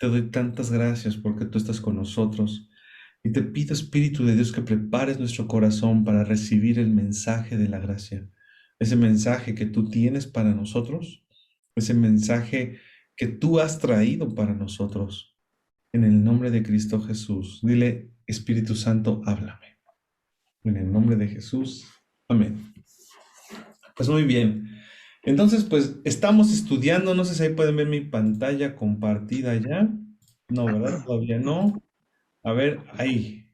Te doy tantas gracias porque tú estás con nosotros. Y te pido, Espíritu de Dios, que prepares nuestro corazón para recibir el mensaje de la gracia. Ese mensaje que tú tienes para nosotros, ese mensaje que tú has traído para nosotros. En el nombre de Cristo Jesús, dile, Espíritu Santo, háblame. En el nombre de Jesús, amén. Pues muy bien. Entonces, pues estamos estudiando, no sé si ahí pueden ver mi pantalla compartida ya. No, ¿verdad? Todavía no. A ver, ahí.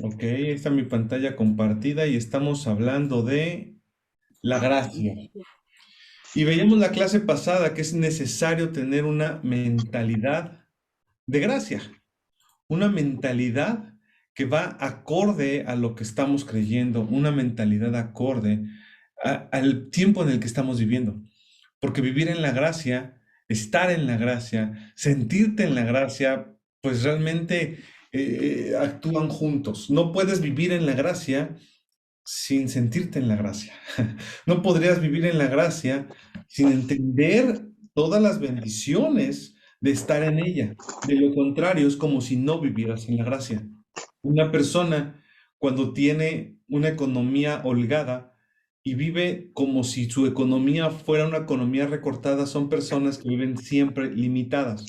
Ok, ahí está mi pantalla compartida y estamos hablando de la gracia. Y veíamos la clase pasada que es necesario tener una mentalidad de gracia, una mentalidad que va acorde a lo que estamos creyendo, una mentalidad acorde al tiempo en el que estamos viviendo. Porque vivir en la gracia, estar en la gracia, sentirte en la gracia, pues realmente actúan juntos. No puedes vivir en la gracia sin sentirte en la gracia. No podrías vivir en la gracia sin entender todas las bendiciones de estar en ella. De lo contrario, es como si no vivieras en la gracia. Una persona, cuando tiene una economía holgada y vive como si su economía fuera una economía recortada, son personas que viven siempre limitadas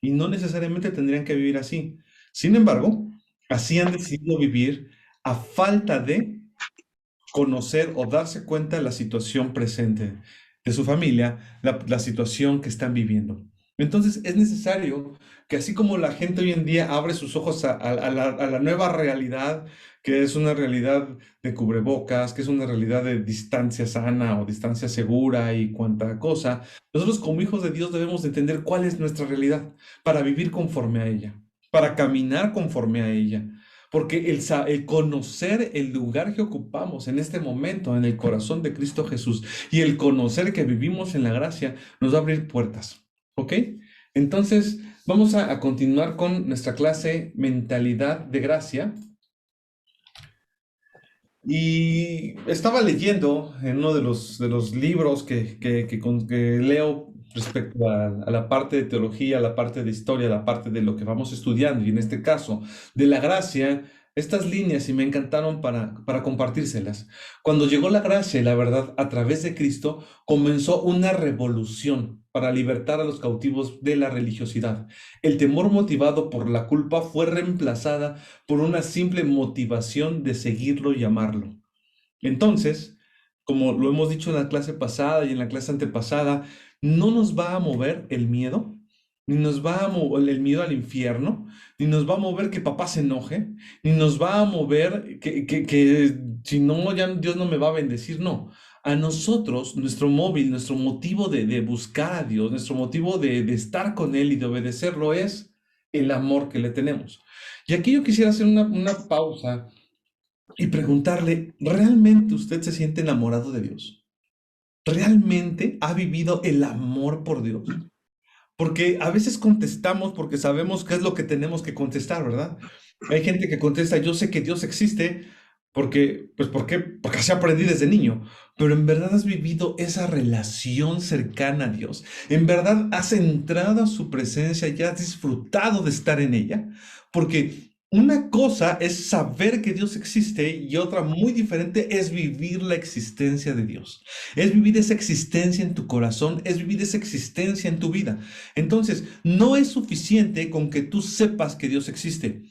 y no necesariamente tendrían que vivir así. Sin embargo, así han decidido vivir a falta de conocer o darse cuenta de la situación presente de su familia, la situación que están viviendo. Entonces es necesario que así como la gente hoy en día abre sus ojos a la nueva realidad, que es una realidad de cubrebocas, que es una realidad de distancia sana o distancia segura y cuanta cosa, nosotros como hijos de Dios debemos de entender cuál es nuestra realidad para vivir conforme a ella, para caminar conforme a ella. Porque el conocer el lugar que ocupamos en este momento en el corazón de Cristo Jesús y el conocer que vivimos en la gracia nos va a abrir puertas. ¿Ok? Entonces, vamos a continuar con nuestra clase Mentalidad de Gracia. Y estaba leyendo en uno de los libros que leo respecto a la parte de teología, a la parte de historia, a la parte de lo que vamos estudiando, y en este caso de la gracia, estas líneas y me encantaron para compartírselas. Cuando llegó la gracia y la verdad a través de Cristo, comenzó una revolución para libertar a los cautivos de la religiosidad. El temor motivado por la culpa fue reemplazada por una simple motivación de seguirlo y amarlo. Entonces, como lo hemos dicho en la clase pasada y en la clase antepasada, no nos va a mover el miedo, ni nos va a mover el miedo al infierno, ni nos va a mover que papá se enoje, ni nos va a mover que si no, ya Dios no me va a bendecir, no. A nosotros, nuestro móvil, nuestro motivo de buscar a Dios, nuestro motivo de estar con Él y de obedecerlo es el amor que le tenemos. Y aquí yo quisiera hacer una pausa y preguntarle, ¿realmente usted se siente enamorado de Dios? ¿Realmente ha vivido el amor por Dios? Porque a veces contestamos porque sabemos qué es lo que tenemos que contestar, ¿verdad? Hay gente que contesta, yo sé que Dios existe porque, pues, ¿por qué? Porque así aprendí desde niño. Pero en verdad has vivido esa relación cercana a Dios. En verdad has entrado a su presencia y has disfrutado de estar en ella. Porque una cosa es saber que Dios existe y otra muy diferente es vivir la existencia de Dios. Es vivir esa existencia en tu corazón, es vivir esa existencia en tu vida. Entonces, no es suficiente con que tú sepas que Dios existe.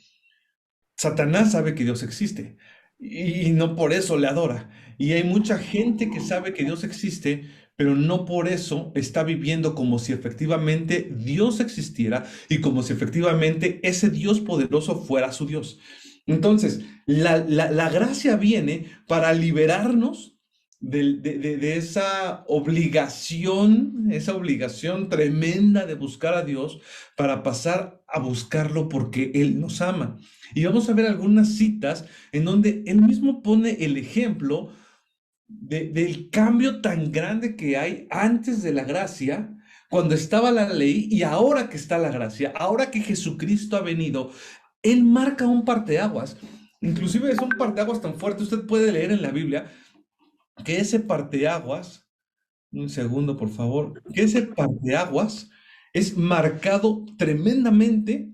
Satanás sabe que Dios existe y no por eso le adora. Y hay mucha gente que sabe que Dios existe, pero no por eso está viviendo como si efectivamente Dios existiera y como si efectivamente ese Dios poderoso fuera su Dios. Entonces, la gracia viene para liberarnos de esa obligación tremenda de buscar a Dios para pasar a buscarlo porque Él nos ama. Y vamos a ver algunas citas en donde él mismo pone el ejemplo del cambio tan grande que hay antes de la gracia, cuando estaba la ley y ahora que está la gracia, ahora que Jesucristo ha venido, él marca un parteaguas. Inclusive es un parteaguas tan fuerte, usted puede leer en la Biblia que ese parteaguas, un segundo por favor, que ese parteaguas es marcado tremendamente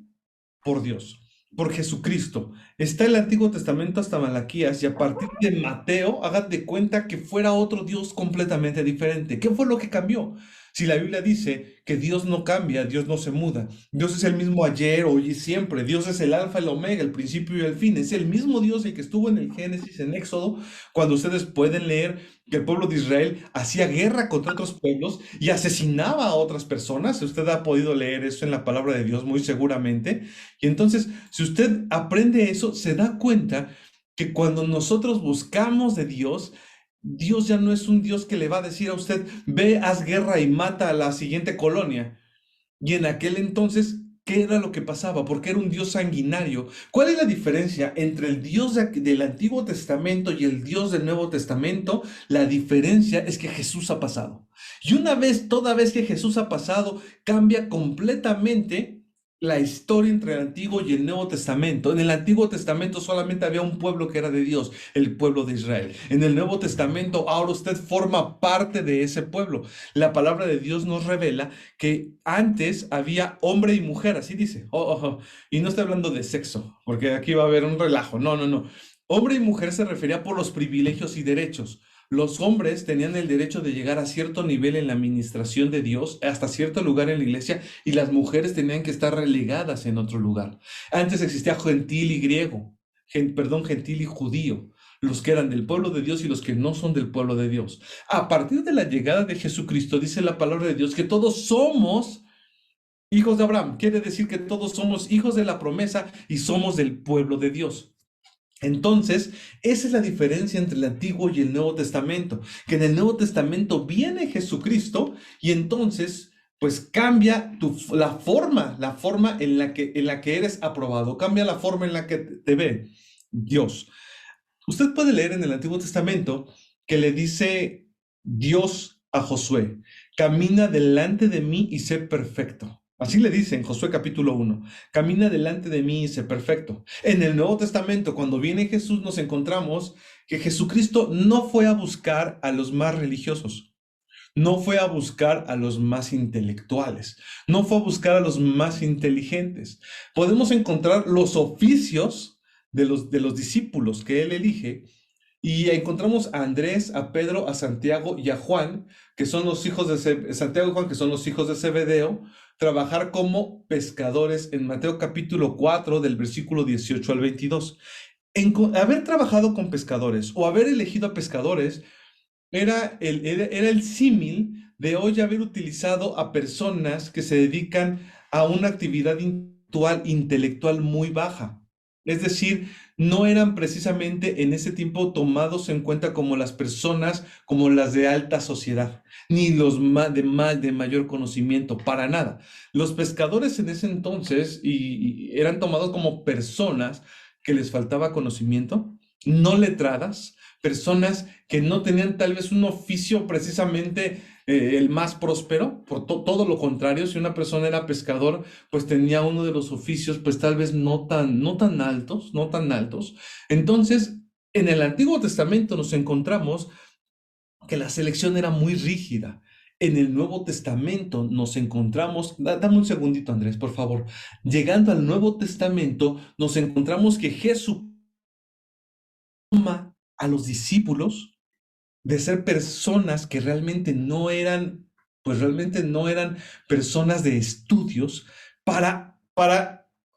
por Dios, por Jesucristo. Está el Antiguo Testamento hasta Malaquías y a partir de Mateo, hagan de cuenta que fuera otro Dios completamente diferente. ¿Qué fue lo que cambió? Si la Biblia dice que Dios no cambia, Dios no se muda, Dios es el mismo ayer, hoy y siempre, Dios es el alfa, el omega, el principio y el fin, es el mismo Dios el que estuvo en el Génesis, en Éxodo, cuando ustedes pueden leer que el pueblo de Israel hacía guerra contra otros pueblos y asesinaba a otras personas. Usted ha podido leer eso en la palabra de Dios muy seguramente. Y entonces, si usted aprende eso, se da cuenta que cuando nosotros buscamos de Dios, Dios ya no es un Dios que le va a decir a usted, ve, haz guerra y mata a la siguiente colonia. Y en aquel entonces, ¿qué era lo que pasaba? Porque era un Dios sanguinario. ¿Cuál es la diferencia entre el Dios del Antiguo Testamento y el Dios del Nuevo Testamento? La diferencia es que Jesús ha pasado. Y una vez, toda vez que Jesús ha pasado, cambia completamente la historia entre el Antiguo y el Nuevo Testamento. En el Antiguo Testamento solamente había un pueblo que era de Dios, el pueblo de Israel. En el Nuevo Testamento ahora usted forma parte de ese pueblo. La palabra de Dios nos revela que antes había hombre y mujer, así dice. Y no estoy hablando de sexo, porque aquí va a haber un relajo. No, no, no. Hombre y mujer se refería por los privilegios y derechos. Los hombres tenían el derecho de llegar a cierto nivel en la administración de Dios, hasta cierto lugar en la iglesia, y las mujeres tenían que estar relegadas en otro lugar. Antes existía gentil y griego, gentil y judío, los que eran del pueblo de Dios y los que no son del pueblo de Dios. A partir de la llegada de Jesucristo, dice la palabra de Dios que todos somos hijos de Abraham. Quiere decir que todos somos hijos de la promesa y somos del pueblo de Dios. Entonces, esa es la diferencia entre el Antiguo y el Nuevo Testamento, que en el Nuevo Testamento viene Jesucristo y entonces, pues cambia la forma en la que eres aprobado, cambia la forma en la que te ve Dios. Usted puede leer en el Antiguo Testamento que le dice Dios a Josué, camina delante de mí y sé perfecto. Así le dice en Josué capítulo 1, camina delante de mí y sé perfecto. En el Nuevo Testamento, cuando viene Jesús, nos encontramos que Jesucristo no fue a buscar a los más religiosos, no fue a buscar a los más intelectuales, no fue a buscar a los más inteligentes. Podemos encontrar los oficios de los discípulos que él elige y encontramos a Andrés, a Pedro, a Santiago y a Juan, que son los hijos de Santiago y Juan, que son los hijos de Zebedeo, trabajar como pescadores en Mateo capítulo 4 del versículo 18 al 22. Haber trabajado con pescadores o haber elegido a pescadores era el símil de hoy haber utilizado a personas que se dedican a una actividad intelectual muy baja. Es decir, no eran precisamente en ese tiempo tomados en cuenta como las personas, como las de alta sociedad, ni los de mayor conocimiento, para nada. Los pescadores en ese entonces y eran tomados como personas que les faltaba conocimiento, no letradas, personas que no tenían tal vez un oficio precisamente el más próspero, por todo lo contrario, si una persona era pescador, pues tenía uno de los oficios, pues tal vez no tan altos, no tan altos. Entonces, en el Antiguo Testamento nos encontramos que la selección era muy rígida. En el Nuevo Testamento nos encontramos, dame un segundito, Andrés, por favor. Llegando al Nuevo Testamento, nos encontramos que Jesús toma a los discípulos de ser personas que realmente no eran personas de estudios para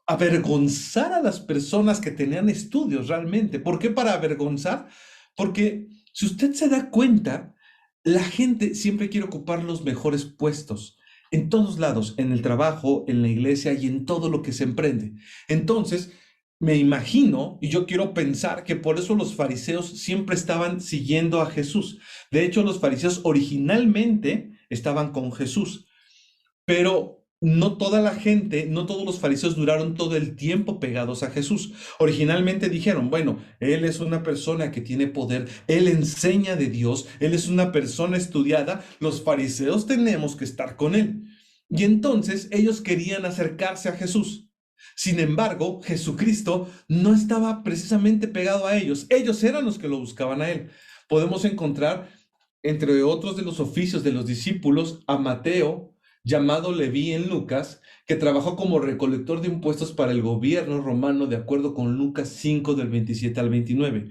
avergonzar a las personas que tenían estudios realmente. ¿Por qué para avergonzar? Porque si usted se da cuenta, la gente siempre quiere ocupar los mejores puestos. En todos lados, en el trabajo, en la iglesia y en todo lo que se emprende. Entonces, me imagino, y yo quiero pensar que por eso los fariseos siempre estaban siguiendo a Jesús. De hecho, los fariseos originalmente estaban con Jesús, pero no toda la gente, no todos los fariseos duraron todo el tiempo pegados a Jesús. Originalmente dijeron, bueno, él es una persona que tiene poder, él enseña de Dios, él es una persona estudiada, los fariseos tenemos que estar con él. Y entonces ellos querían acercarse a Jesús. Sin embargo, Jesucristo no estaba precisamente pegado a ellos. Ellos eran los que lo buscaban a él. Podemos encontrar, entre otros de los oficios de los discípulos, a Mateo, llamado Leví en Lucas, que trabajó como recolector de impuestos para el gobierno romano de acuerdo con Lucas 5 del 27 al 29.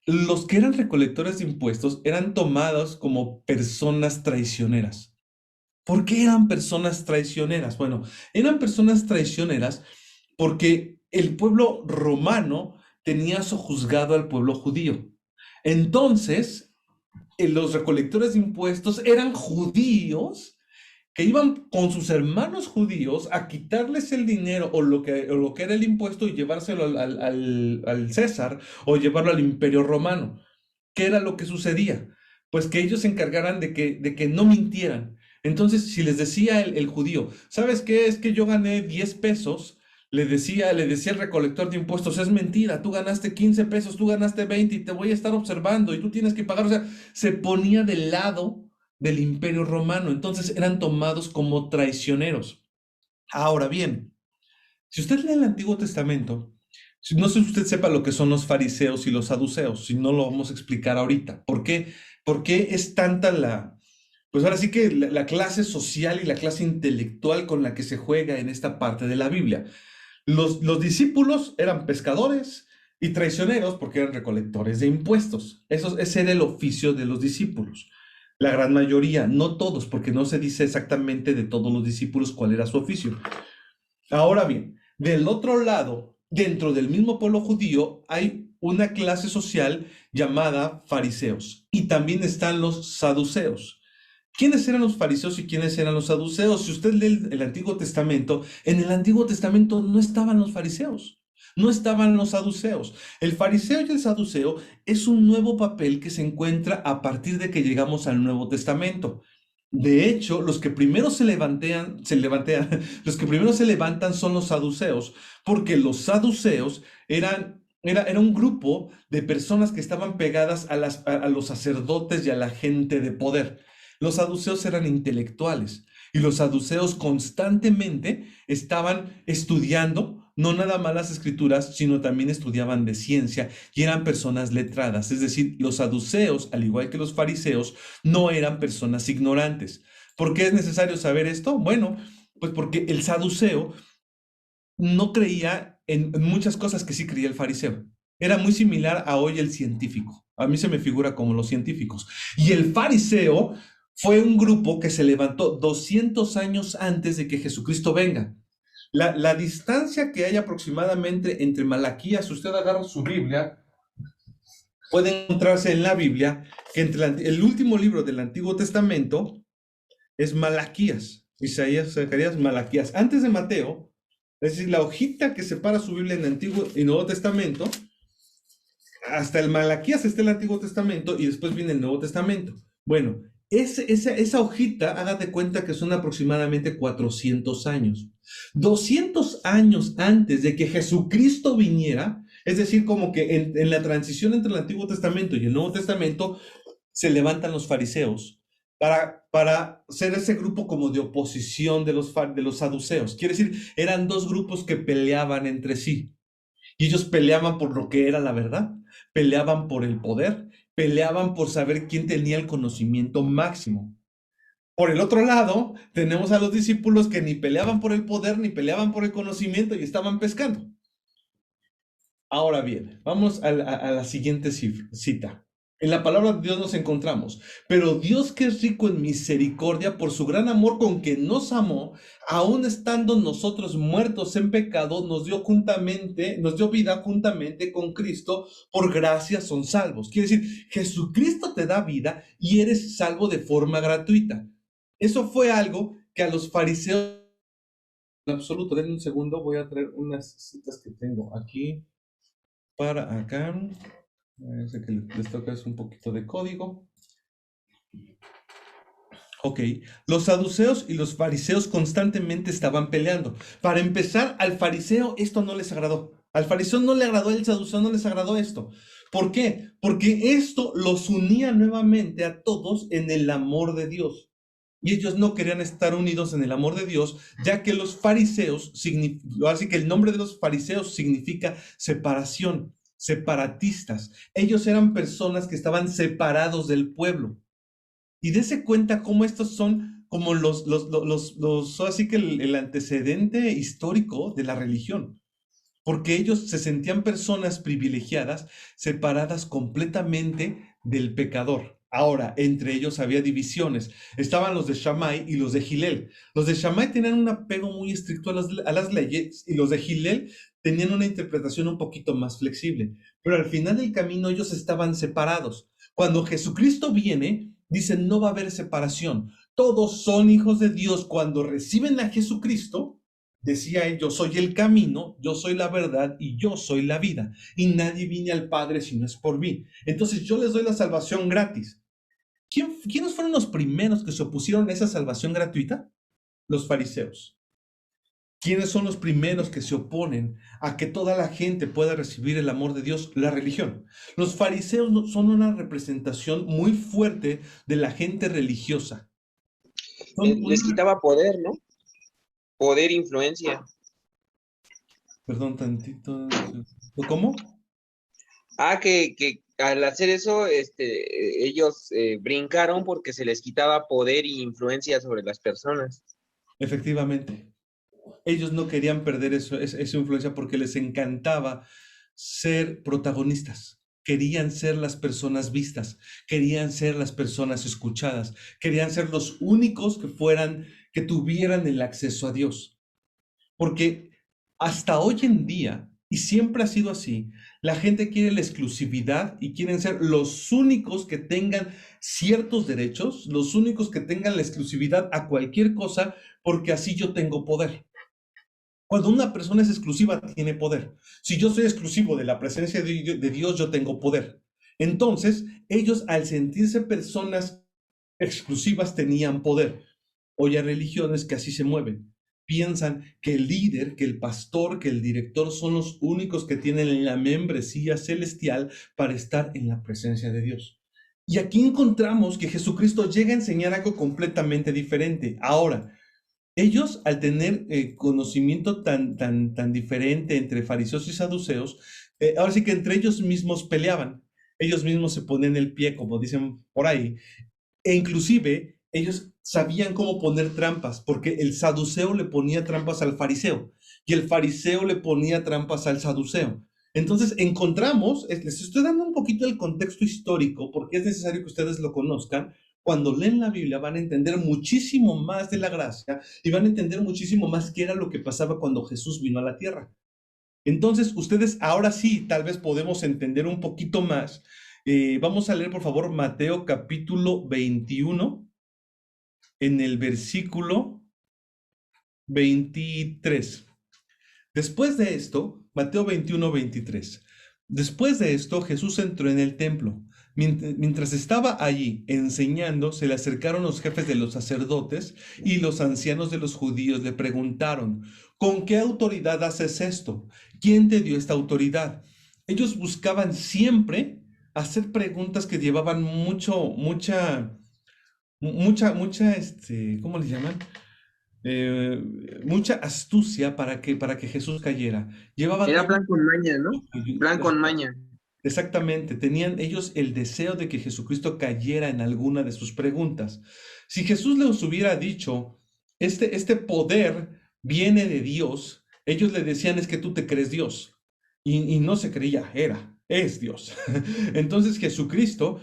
Los que eran recolectores de impuestos eran tomados como personas traicioneras. ¿Por qué eran personas traicioneras? Bueno, eran personas traicioneras porque el pueblo romano tenía sojuzgado al pueblo judío. Entonces, los recolectores de impuestos eran judíos que iban con sus hermanos judíos a quitarles el dinero o lo que era el impuesto y llevárselo al César o llevarlo al imperio romano. ¿Qué era lo que sucedía? Pues que ellos se encargaran de que no mintieran. Entonces, si les decía el judío, ¿sabes qué? Es que yo gané 10 pesos, le decía el recolector de impuestos, es mentira, tú ganaste 15 pesos, tú ganaste 20 y te voy a estar observando y tú tienes que pagar. O sea, se ponía del lado del imperio romano. Entonces eran tomados como traicioneros. Ahora bien, si usted lee el Antiguo Testamento, no sé si usted sepa lo que son los fariseos y los saduceos, si no lo vamos a explicar ahorita. ¿Por qué? ¿Por qué es tanta pues ahora sí que la clase social y la clase intelectual con la que se juega en esta parte de la Biblia? Los discípulos eran pescadores y traicioneros porque eran recolectores de impuestos. Ese era el oficio de los discípulos. La gran mayoría, no todos, porque no se dice exactamente de todos los discípulos cuál era su oficio. Ahora bien, del otro lado, dentro del mismo pueblo judío, hay una clase social llamada fariseos y también están los saduceos. ¿Quiénes eran los fariseos y quiénes eran los saduceos? Si usted lee el Antiguo Testamento, en el Antiguo Testamento no estaban los fariseos, no estaban los saduceos. El fariseo y el saduceo es un nuevo papel que se encuentra a partir de que llegamos al Nuevo Testamento. De hecho, los que primero los que primero se levantan son los saduceos, porque los saduceos era un grupo de personas que estaban pegadas a los sacerdotes y a la gente de poder. Los saduceos eran intelectuales y los saduceos constantemente estaban estudiando no nada más las escrituras, sino también estudiaban de ciencia y eran personas letradas. Es decir, los saduceos, al igual que los fariseos, no eran personas ignorantes. ¿Por qué es necesario saber esto? Bueno, pues porque el saduceo no creía en muchas cosas que sí creía el fariseo. Era muy similar a hoy el científico. A mí se me figura como los científicos. Y el fariseo fue un grupo que se levantó 200 años antes de que Jesucristo venga. La distancia que hay aproximadamente entre Malaquías, si usted agarra su Biblia, puede encontrarse en la Biblia que entre el último libro del Antiguo Testamento es Malaquías, Isaías, Zacarías, Malaquías. Antes de Mateo, es decir, la hojita que separa su Biblia en Antiguo y Nuevo Testamento, hasta el Malaquías está el Antiguo Testamento y después viene el Nuevo Testamento. Bueno, esa hojita, haga de cuenta que son aproximadamente 400 años. 200 años antes de que Jesucristo viniera, es decir, como que en la transición entre el Antiguo Testamento y el Nuevo Testamento, se levantan los fariseos para ser ese grupo como de oposición de los saduceos. Quiere decir, eran dos grupos que peleaban entre sí. Y ellos peleaban por lo que era la verdad, peleaban por el poder, peleaban por saber quién tenía el conocimiento máximo. Por el otro lado, tenemos a los discípulos que ni peleaban por el poder ni peleaban por el conocimiento y estaban pescando. Ahora bien, vamos a la siguiente cita. En la palabra de Dios nos encontramos, pero Dios, que es rico en misericordia por su gran amor con que nos amó, aun estando nosotros muertos en pecado, nos dio vida juntamente con Cristo. Por gracia son salvos. Quiere decir, Jesucristo te da vida y eres salvo de forma gratuita. Eso fue algo que a los fariseos en absoluto. Denme un segundo, voy a traer unas citas que tengo aquí para acá. Sé que les toca es un poquito de código. Ok, los saduceos y los fariseos constantemente estaban peleando. Para empezar, al fariseo esto no les agradó. Al fariseo no le agradó, al saduceo no les agradó esto. ¿Por qué? Porque esto los unía nuevamente a todos en el amor de Dios. Y ellos no querían estar unidos en el amor de Dios, ya que los fariseos, así que el nombre de los fariseos significa separación, separatistas. Ellos eran personas que estaban separados del pueblo. Y dése cuenta cómo estos son como así que el antecedente histórico de la religión, porque ellos se sentían personas privilegiadas, separadas completamente del pecador. Ahora, entre ellos había divisiones. Estaban los de Shammai y los de Gilel. Los de Shammai tenían un apego muy estricto a las leyes y los de Gilel tenían una interpretación un poquito más flexible. Pero al final del camino ellos estaban separados. Cuando Jesucristo viene, dicen no va a haber separación. Todos son hijos de Dios cuando reciben a Jesucristo. Decía él, yo soy el camino, yo soy la verdad y yo soy la vida. Y nadie viene al Padre si no es por mí. Entonces yo les doy la salvación gratis. ¿Quiénes fueron los primeros que se opusieron a esa salvación gratuita? Los fariseos. ¿Quiénes son los primeros que se oponen a que toda la gente pueda recibir el amor de Dios? La religión. Los fariseos son una representación muy fuerte de la gente religiosa. Les quitaba poder, ¿no? Poder, influencia. Perdón, tantito. ¿Cómo? Que al hacer eso, ellos brincaron porque se les quitaba poder y influencia sobre las personas. Efectivamente. Ellos no querían perder esa influencia porque les encantaba ser protagonistas. Querían ser las personas vistas, querían ser las personas escuchadas, querían ser los únicos que tuvieran el acceso a Dios. Porque hasta hoy en día, y siempre ha sido así, la gente quiere la exclusividad y quieren ser los únicos que tengan ciertos derechos, los únicos que tengan la exclusividad a cualquier cosa, porque así yo tengo poder. Cuando una persona es exclusiva, tiene poder. Si yo soy exclusivo de la presencia de Dios, yo tengo poder. Entonces, ellos al sentirse personas exclusivas tenían poder. Hoy hay religiones que así se mueven. Piensan que el líder, que el pastor, que el director son los únicos que tienen la membresía celestial para estar en la presencia de Dios. Y aquí encontramos que Jesucristo llega a enseñar algo completamente diferente. Ahora, ellos, al tener conocimiento tan diferente entre fariseos y saduceos, ahora sí que entre ellos mismos peleaban. Ellos mismos se ponían el pie, como dicen por ahí. E inclusive, ellos sabían cómo poner trampas, porque el saduceo le ponía trampas al fariseo y el fariseo le ponía trampas al saduceo. Entonces, encontramos, les estoy dando un poquito el contexto histórico, porque es necesario que ustedes lo conozcan. Cuando leen la Biblia van a entender muchísimo más de la gracia y van a entender muchísimo más qué era lo que pasaba cuando Jesús vino a la tierra. Entonces, ustedes ahora sí, tal vez podemos entender un poquito más. Vamos a leer, por favor, Mateo capítulo 21, en el versículo 23. Después de esto, Mateo 21, 23. Después de esto, Jesús entró en el templo. Mientras estaba allí enseñando, se le acercaron los jefes de los sacerdotes y los ancianos de los judíos le preguntaron, ¿con qué autoridad haces esto? ¿Quién te dio esta autoridad? Ellos buscaban siempre hacer preguntas que llevaban ¿cómo le llaman? Mucha astucia para que Jesús cayera. Llevaban Era años. plan con maña, ¿no? Plan con maña. Exactamente, tenían ellos el deseo de que Jesucristo cayera en alguna de sus preguntas. Si Jesús les hubiera dicho, este poder viene de Dios, ellos le decían, es que tú te crees Dios. Y no se creía, es Dios. Entonces Jesucristo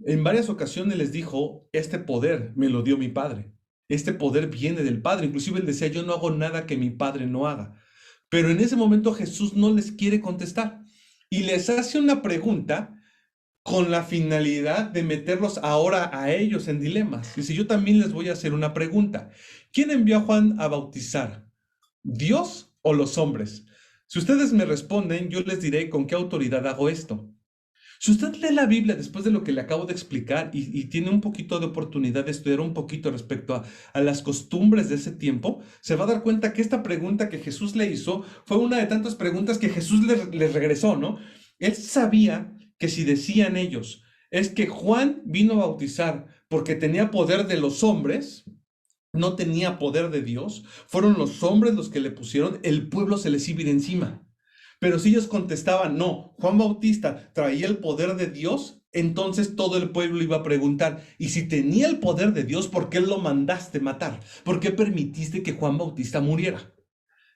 en varias ocasiones les dijo, este poder me lo dio mi Padre. Este poder viene del Padre. Inclusive él decía, yo no hago nada que mi Padre no haga. Pero en ese momento Jesús no les quiere contestar y les hace una pregunta con la finalidad de meterlos ahora a ellos en dilemas. Dice, yo también les voy a hacer una pregunta. ¿Quién envió a Juan a bautizar? ¿Dios o los hombres? Si ustedes me responden, yo les diré con qué autoridad hago esto. Si usted lee la Biblia después de lo que le acabo de explicar y tiene un poquito de oportunidad de estudiar un poquito respecto a las costumbres de ese tiempo, se va a dar cuenta que esta pregunta que Jesús le hizo fue una de tantas preguntas que Jesús les regresó, ¿no? Él sabía que si decían ellos, es que Juan vino a bautizar porque tenía poder de los hombres, no tenía poder de Dios, fueron los hombres los que le pusieron, el pueblo se les iba a ir encima. Pero si ellos contestaban, no, Juan Bautista traía el poder de Dios, entonces todo el pueblo iba a preguntar, y si tenía el poder de Dios, ¿por qué lo mandaste matar? ¿Por qué permitiste que Juan Bautista muriera?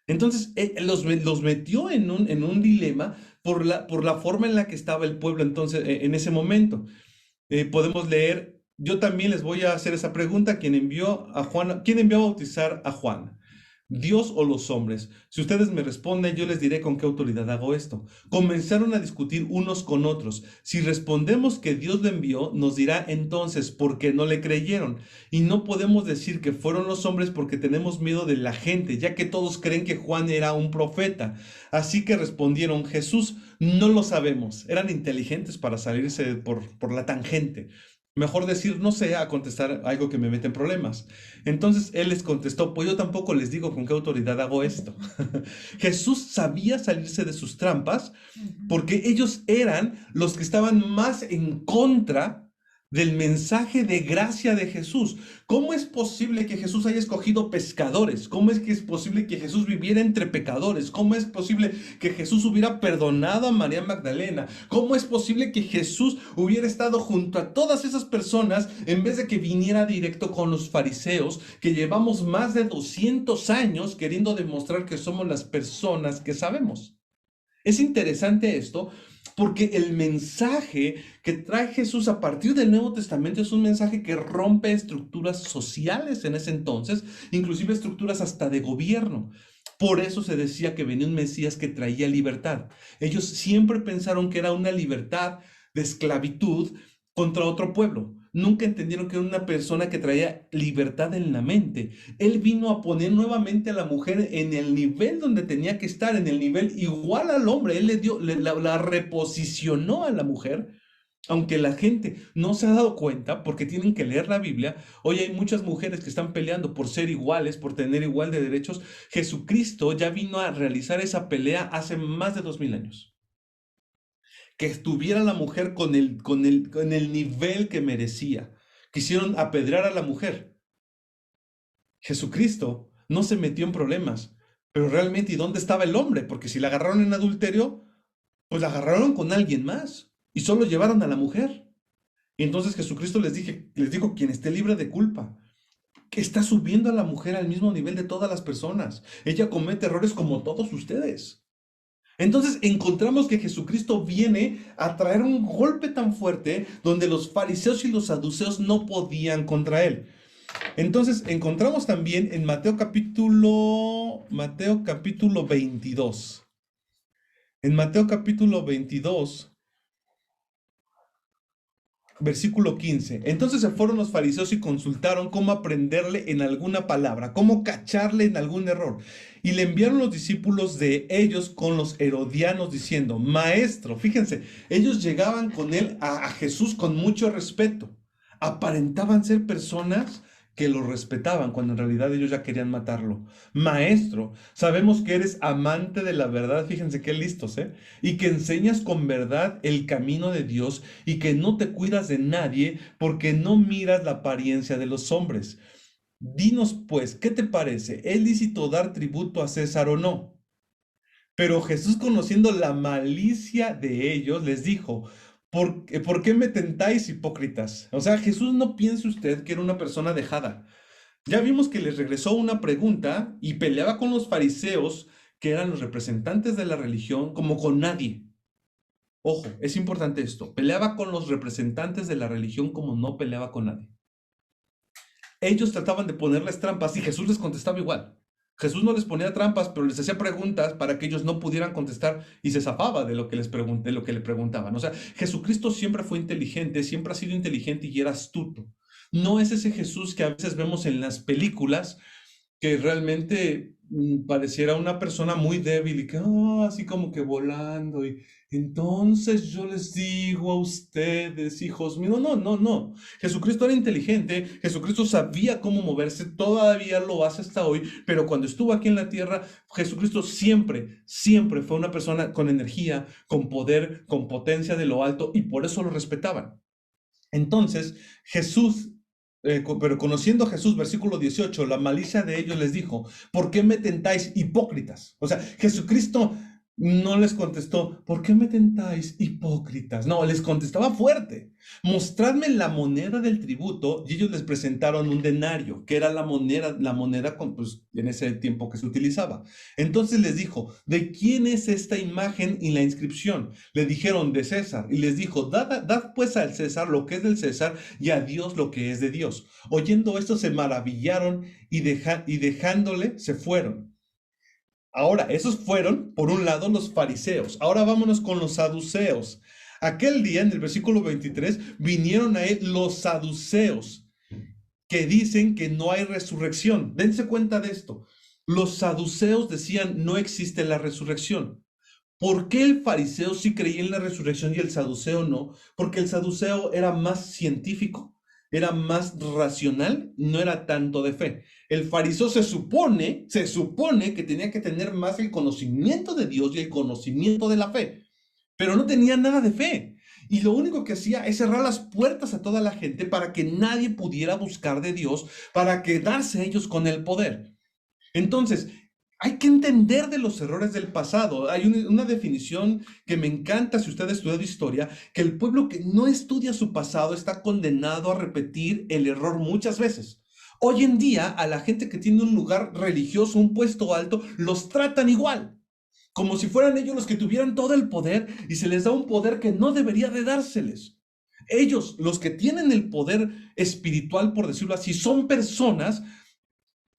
Entonces los metió en un dilema por la forma en la que estaba el pueblo entonces en ese momento. Podemos leer, yo también les voy a hacer esa pregunta, ¿quién envió a bautizar a Juan? ¿Dios o los hombres? Si ustedes me responden, yo les diré con qué autoridad hago esto. Comenzaron a discutir unos con otros. Si respondemos que Dios lo envió, nos dirá entonces por qué no le creyeron. Y no podemos decir que fueron los hombres porque tenemos miedo de la gente, ya que todos creen que Juan era un profeta. Así que respondieron, Jesús, no lo sabemos. Eran inteligentes para salirse por la tangente. Mejor decir no sé a contestar algo que me mete en problemas. Entonces él les contestó, pues yo tampoco les digo con qué autoridad hago esto. Jesús sabía salirse de sus trampas porque ellos eran los que estaban más en contra del mensaje de gracia de Jesús. ¿Cómo es posible que Jesús haya escogido pescadores? ¿Cómo es que es posible que Jesús viviera entre pecadores? ¿Cómo es posible que Jesús hubiera perdonado a María Magdalena? ¿Cómo es posible que Jesús hubiera estado junto a todas esas personas en vez de que viniera directo con los fariseos, que llevamos más de 200 años queriendo demostrar que somos las personas que sabemos? Es interesante esto porque el mensaje que trae Jesús a partir del Nuevo Testamento es un mensaje que rompe estructuras sociales en ese entonces, inclusive estructuras hasta de gobierno. Por eso se decía que venía un Mesías que traía libertad. Ellos siempre pensaron que era una libertad de esclavitud contra otro pueblo. Nunca entendieron que era una persona que traía libertad en la mente. Él vino a poner nuevamente a la mujer en el nivel donde tenía que estar, en el nivel igual al hombre. Él la reposicionó a la mujer. Aunque la gente no se ha dado cuenta, porque tienen que leer la Biblia, hoy hay muchas mujeres que están peleando por ser iguales, por tener igual de derechos. Jesucristo ya vino a realizar esa pelea hace más de 2000 años. Que estuviera la mujer con el nivel que merecía. Quisieron apedrear a la mujer. Jesucristo no se metió en problemas, pero realmente, ¿y dónde estaba el hombre? Porque si la agarraron en adulterio, pues la agarraron con alguien más y solo llevaron a la mujer. Y entonces Jesucristo les dijo, quien esté libre de culpa, que está subiendo a la mujer al mismo nivel de todas las personas. Ella comete errores como todos ustedes. Entonces encontramos que Jesucristo viene a traer un golpe tan fuerte donde los fariseos y los saduceos no podían contra él. Entonces encontramos también en Mateo capítulo 22. En Mateo capítulo 22, versículo 15. Entonces se fueron los fariseos y consultaron cómo aprenderle en alguna palabra, cómo cacharle en algún error. Y le enviaron los discípulos de ellos con los herodianos diciendo, Maestro, fíjense, ellos llegaban con él a Jesús con mucho respeto. Aparentaban ser personas que lo respetaban cuando en realidad ellos ya querían matarlo. Maestro, sabemos que eres amante de la verdad, fíjense qué listos, ¿eh? Y que enseñas con verdad el camino de Dios y que no te cuidas de nadie porque no miras la apariencia de los hombres. Dinos pues, ¿qué te parece? ¿Es lícito dar tributo a César o no? Pero Jesús, conociendo la malicia de ellos, les dijo, ¿por qué me tentáis, hipócritas? O sea, Jesús, no piense usted que era una persona dejada. Ya vimos que les regresó una pregunta y peleaba con los fariseos, que eran los representantes de la religión, como con nadie. Ojo, es importante esto. Peleaba con los representantes de la religión como no peleaba con nadie. Ellos trataban de ponerles trampas y Jesús les contestaba igual. Jesús no les ponía trampas, pero les hacía preguntas para que ellos no pudieran contestar y se zafaba de lo que de lo que le preguntaban. O sea, Jesucristo siempre fue inteligente, siempre ha sido inteligente y era astuto. No es ese Jesús que a veces vemos en las películas, que realmente pareciera una persona muy débil y que así como que volando. Y entonces yo les digo a ustedes, hijos míos, no, no, no. Jesucristo era inteligente, Jesucristo sabía cómo moverse, todavía lo hace hasta hoy, pero cuando estuvo aquí en la tierra, Jesucristo siempre, siempre fue una persona con energía, con poder, con potencia de lo alto, y por eso lo respetaban. Entonces, Jesús, pero conociendo a Jesús, versículo 18, la malicia de ellos les dijo, ¿por qué me tentáis, hipócritas? O sea, Jesucristo No les contestó, ¿por qué me tentáis, hipócritas? No, les contestaba fuerte. Mostradme la moneda del tributo, y ellos les presentaron un denario, que era la moneda pues, en ese tiempo que se utilizaba. Entonces les dijo, ¿de quién es esta imagen y la inscripción? Le dijeron, de César. Y les dijo, dad pues al César lo que es del César y a Dios lo que es de Dios. Oyendo esto se maravillaron y dejándole se fueron. Ahora, esos fueron, por un lado, los fariseos. Ahora vámonos con los saduceos. Aquel día, en el versículo 23, vinieron a él los saduceos, que dicen que no hay resurrección. Dense cuenta de esto. Los saduceos decían no existe la resurrección. ¿Por qué el fariseo sí creía en la resurrección y el saduceo no? Porque el saduceo era más científico, era más racional, no era tanto de fe. El fariseo se supone que tenía que tener más el conocimiento de Dios y el conocimiento de la fe, pero no tenía nada de fe. Y lo único que hacía es cerrar las puertas a toda la gente para que nadie pudiera buscar de Dios, para quedarse ellos con el poder. Entonces, hay que entender de los errores del pasado. Hay una definición que me encanta si usted ha estudiado historia, que el pueblo que no estudia su pasado está condenado a repetir el error muchas veces. Hoy en día, a la gente que tiene un lugar religioso, un puesto alto, los tratan igual, como si fueran ellos los que tuvieran todo el poder y se les da un poder que no debería de dárseles. Ellos, los que tienen el poder espiritual, por decirlo así, son personas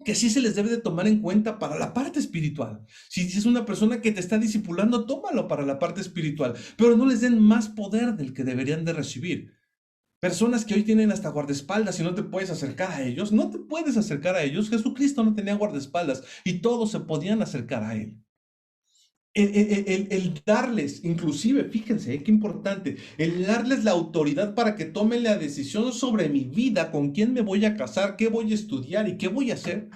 que sí se les debe de tomar en cuenta para la parte espiritual. Si es una persona que te está discipulando, tómalo para la parte espiritual, pero no les den más poder del que deberían de recibir. Personas que hoy tienen hasta guardaespaldas y no te puedes acercar a ellos, no te puedes acercar a ellos. Jesucristo no tenía guardaespaldas y todos se podían acercar a él. El darles, inclusive, fíjense, qué importante, el darles la autoridad para que tomen la decisión sobre mi vida, con quién me voy a casar, qué voy a estudiar y qué voy a hacer.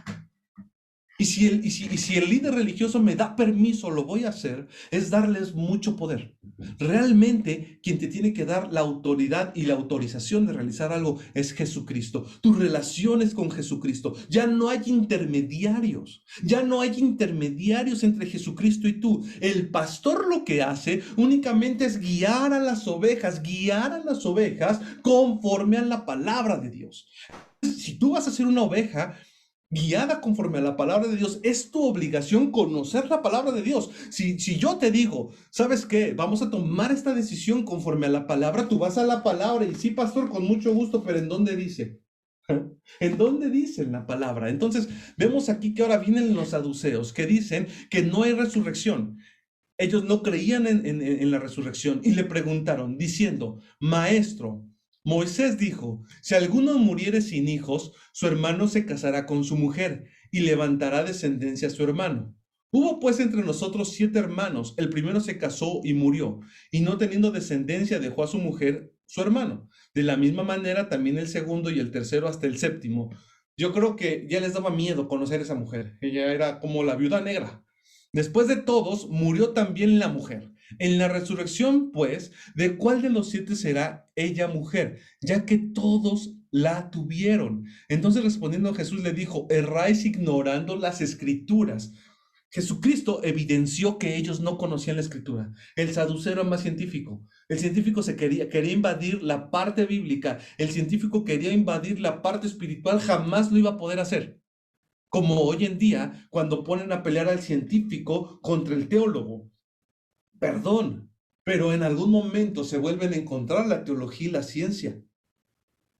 Y si el líder religioso me da permiso, lo voy a hacer, es darles mucho poder. Realmente, quien te tiene que dar la autoridad y la autorización de realizar algo es Jesucristo. Tu relación es con Jesucristo. Ya no hay intermediarios. Ya no hay intermediarios entre Jesucristo y tú. El pastor lo que hace únicamente es guiar a las ovejas conforme a la palabra de Dios. Si tú vas a ser una oveja guiada conforme a la palabra de Dios, es tu obligación conocer la palabra de Dios. Si yo te digo, ¿sabes qué? Vamos a tomar esta decisión conforme a la palabra, tú vas a la palabra y sí, pastor, con mucho gusto, pero ¿en dónde dice? ¿En dónde dice la palabra? Entonces, vemos aquí que ahora vienen los saduceos que dicen que no hay resurrección. Ellos no creían en la resurrección y le preguntaron diciendo, Maestro, Moisés dijo, si alguno muriere sin hijos, su hermano se casará con su mujer y levantará descendencia a su hermano. Hubo pues entre nosotros 7 hermanos, el primero se casó y murió, y no teniendo descendencia dejó a su mujer, su hermano. De la misma manera también el segundo y el tercero hasta el séptimo. Yo creo que ya les daba miedo conocer a esa mujer. Ella era como la viuda negra. Después de todos, murió también la mujer. En la resurrección, pues, ¿de cuál de los 7 será ella mujer? Ya que todos la tuvieron. Entonces respondiendo Jesús le dijo, erráis ignorando las escrituras. Jesucristo evidenció que ellos no conocían la escritura. El saduceo era más científico. El científico quería invadir la parte bíblica. El científico quería invadir la parte espiritual. Jamás lo iba a poder hacer. Como hoy en día, cuando ponen a pelear al científico contra el teólogo. Perdón, pero en algún momento se vuelven a encontrar la teología y la ciencia.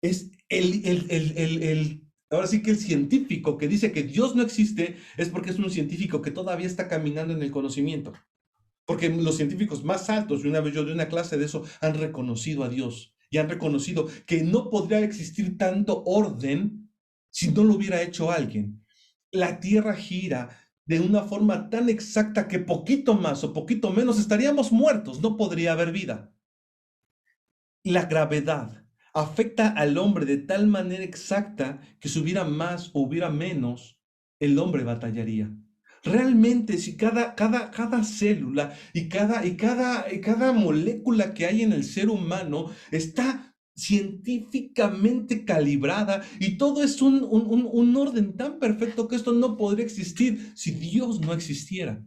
Es ahora sí que el científico que dice que Dios no existe es porque es un científico que todavía está caminando en el conocimiento. Porque los científicos más altos, y una vez yo de una clase de eso, han reconocido a Dios y han reconocido que no podría existir tanto orden si no lo hubiera hecho alguien. La Tierra gira de una forma tan exacta que poquito más o poquito menos estaríamos muertos, no podría haber vida. La gravedad afecta al hombre de tal manera exacta que si hubiera más o hubiera menos, el hombre batallaría. Realmente, si cada célula y cada molécula que hay en el ser humano está científicamente calibrada y todo es un orden tan perfecto que esto no podría existir si Dios no existiera.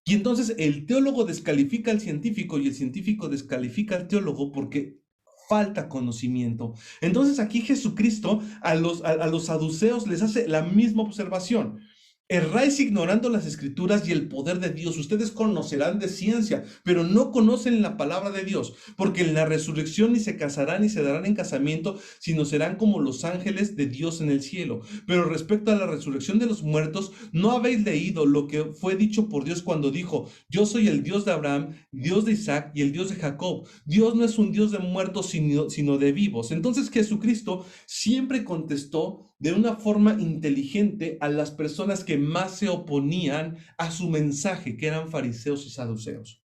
Y entonces el teólogo descalifica al científico y el científico descalifica al teólogo porque falta conocimiento. Entonces aquí Jesucristo a los saduceos les hace la misma observación. Erráis ignorando las escrituras y el poder de Dios. Ustedes conocerán de ciencia, pero no conocen la palabra de Dios, porque en la resurrección ni se casarán ni se darán en casamiento, sino serán como los ángeles de Dios en el cielo. Pero respecto a la resurrección de los muertos, ¿no habéis leído lo que fue dicho por Dios cuando dijo: yo soy el Dios de Abraham, Dios de Isaac y el Dios de Jacob? Dios no es un Dios de muertos, sino de vivos. Entonces Jesucristo siempre contestó de una forma inteligente a las personas que más se oponían a su mensaje, que eran fariseos y saduceos.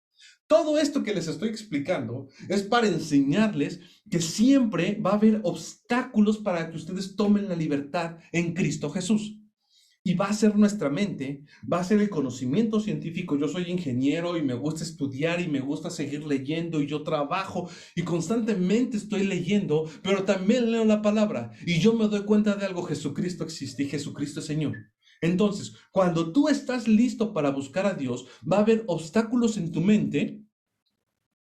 Todo esto que les estoy explicando es para enseñarles que siempre va a haber obstáculos para que ustedes tomen la libertad en Cristo Jesús. Y va a ser nuestra mente, va a ser el conocimiento científico. Yo soy ingeniero y me gusta estudiar y me gusta seguir leyendo y yo trabajo y constantemente estoy leyendo, pero también leo la palabra y yo me doy cuenta de algo: Jesucristo existe y Jesucristo es Señor. Entonces, cuando tú estás listo para buscar a Dios, va a haber obstáculos en tu mente.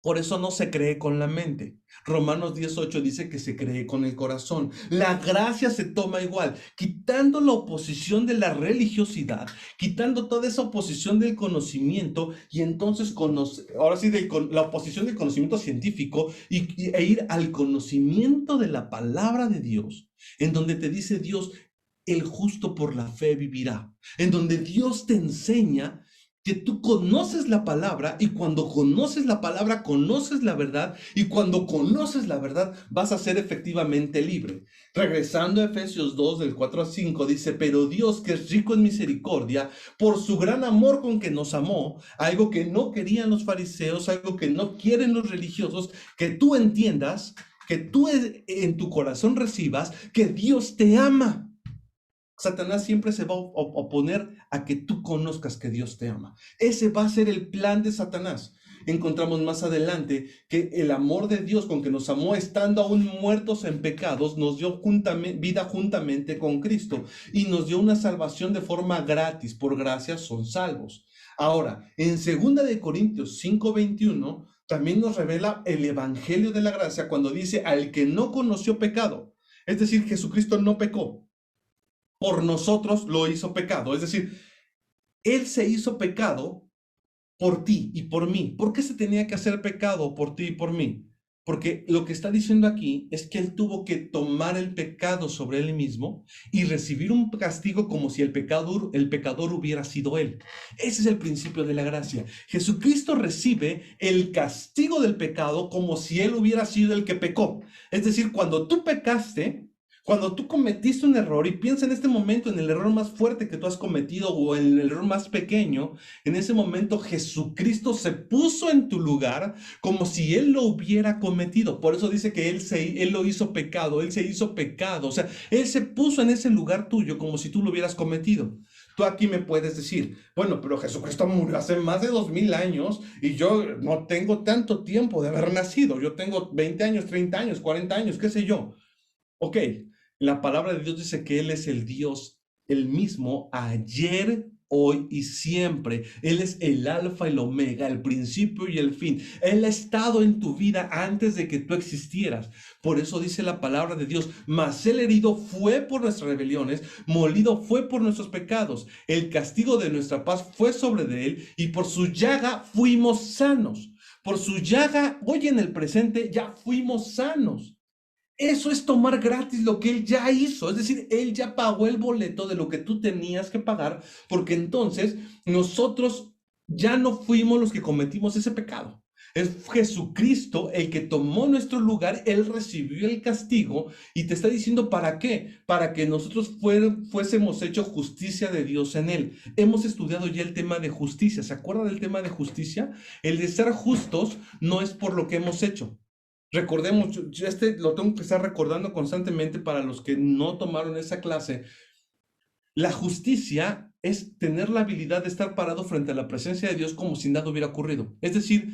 Por eso no se cree con la mente. Romanos 18 dice que se cree con el corazón. La gracia se toma igual, quitando la oposición de la religiosidad, quitando toda esa oposición del conocimiento y entonces ahora sí la oposición del conocimiento científico e ir al conocimiento de la palabra de Dios, en donde te dice Dios: el justo por la fe vivirá. En donde Dios te enseña que tú conoces la palabra y cuando conoces la palabra conoces la verdad y cuando conoces la verdad vas a ser efectivamente libre. Regresando a Efesios 2 del 4 al 5 dice: pero Dios, que es rico en misericordia, por su gran amor con que nos amó, algo que no querían los fariseos, algo que no quieren los religiosos, que tú entiendas, que tú en tu corazón recibas que Dios te ama. Satanás siempre se va a oponer a que tú conozcas que Dios te ama. Ese va a ser el plan de Satanás. Encontramos más adelante que el amor de Dios con que nos amó, estando aún muertos en pecados, nos dio vida juntamente con Cristo y nos dio una salvación de forma gratis. Por gracia son salvos. Ahora, en 2 de Corintios 5:21 también nos revela el evangelio de la gracia cuando dice: al que no conoció pecado. Es decir, Jesucristo no pecó, por nosotros lo hizo pecado. Es decir, Él se hizo pecado por ti y por mí. ¿Por qué se tenía que hacer pecado por ti y por mí? Porque lo que está diciendo aquí es que Él tuvo que tomar el pecado sobre Él mismo y recibir un castigo como si el pecador hubiera sido Él. Ese es el principio de la gracia. Jesucristo recibe el castigo del pecado como si Él hubiera sido el que pecó. Es decir, cuando tú pecaste, cuando tú cometiste un error, y piensa en este momento en el error más fuerte que tú has cometido o en el error más pequeño, en ese momento Jesucristo se puso en tu lugar como si Él lo hubiera cometido. Por eso dice que Él lo hizo pecado, Él se hizo pecado. O sea, Él se puso en ese lugar tuyo como si tú lo hubieras cometido. Tú aquí me puedes decir: bueno, pero Jesucristo murió hace más de 2000 años y yo no tengo tanto tiempo de haber nacido. Yo tengo 20 años, 30 años, 40 años, qué sé yo. Ok, la palabra de Dios dice que Él es el Dios, el mismo ayer, hoy y siempre. Él es el alfa y el omega, el principio y el fin. Él ha estado en tu vida antes de que tú existieras. Por eso dice la palabra de Dios: mas el herido fue por nuestras rebeliones, molido fue por nuestros pecados. El castigo de nuestra paz fue sobre de Él y por su llaga fuimos sanos. Por su llaga, hoy en el presente, ya fuimos sanos. Eso es tomar gratis lo que Él ya hizo. Es decir, Él ya pagó el boleto de lo que tú tenías que pagar, porque entonces nosotros ya no fuimos los que cometimos ese pecado. Es Jesucristo el que tomó nuestro lugar. Él recibió el castigo y te está diciendo: ¿para qué? Para que nosotros fuésemos hecho justicia de Dios en Él. Hemos estudiado ya el tema de justicia. ¿Se acuerda del tema de justicia? El de ser justos no es por lo que hemos hecho. Recordemos, yo lo tengo que estar recordando constantemente para los que no tomaron esa clase. La justicia es tener la habilidad de estar parado frente a la presencia de Dios como si nada hubiera ocurrido. Es decir,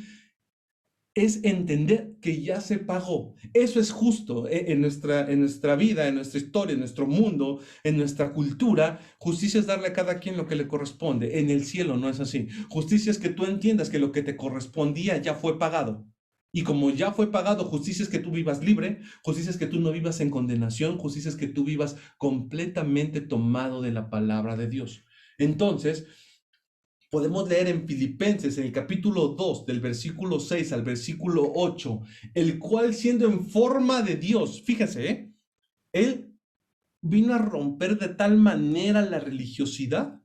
es entender que ya se pagó. Eso es justo en nuestra vida, en nuestra historia, en nuestro mundo, en nuestra cultura. Justicia es darle a cada quien lo que le corresponde. En el cielo no es así. Justicia es que tú entiendas que lo que te correspondía ya fue pagado. Y como ya fue pagado, justicia es que tú vivas libre, justicia es que tú no vivas en condenación, justicia es que tú vivas completamente tomado de la palabra de Dios. Entonces, podemos leer en Filipenses, en el capítulo 2, del versículo 6 al versículo 8, el cual siendo en forma de Dios, fíjese, él vino a romper de tal manera la religiosidad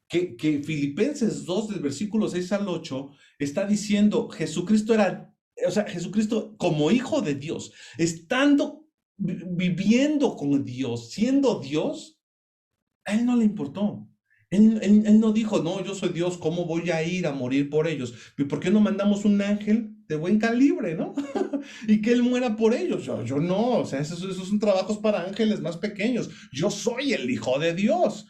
que Filipenses 2, del versículo 6 al 8, está diciendo, Jesucristo era, o sea, Jesucristo como hijo de Dios, estando, viviendo con Dios, siendo Dios, a él no le importó. Él no dijo, no, yo soy Dios, ¿cómo voy a ir a morir por ellos? ¿Y por qué no mandamos un ángel de buen calibre, no? Y que él muera por ellos. Yo no, o sea, esos son trabajos para ángeles más pequeños. Yo soy el hijo de Dios.